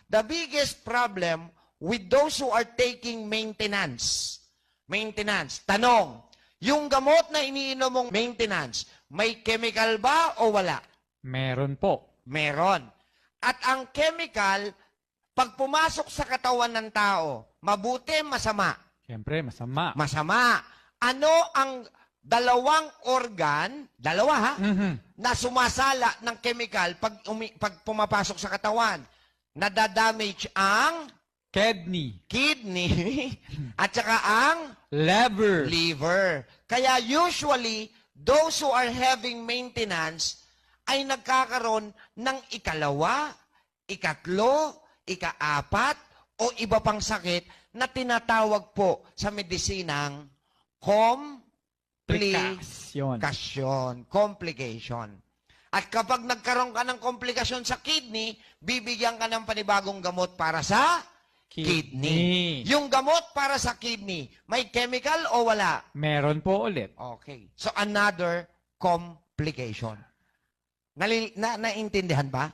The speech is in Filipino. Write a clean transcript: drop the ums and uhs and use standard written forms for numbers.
The biggest problem with those who are taking maintenance. Maintenance. Tanong, yung gamot na iniinom mong maintenance, may chemical ba o wala? Meron po. Meron. At ang chemical, pag pumasok sa katawan ng tao, mabuti, masama? Siyempre, masama. Masama. Ano ang dalawang organ, dalawa ha, na sumasala ng chemical pag pumapasok sa katawan? Nadadamage ang Kidney. kidney at saka ang Liver. liver. Kaya usually, those who are having maintenance ay nagkakaroon ng ikalawa, ikatlo, ikaapat, o iba pang sakit na tinatawag po sa medisinang complication. At kapag nagkaroon ka ng komplikasyon sa kidney, bibigyan ka ng panibagong gamot para sa kidney. Yung gamot para sa kidney, may chemical o wala? Meron po ulit. Okay. So, another complication. Naintindihan ba?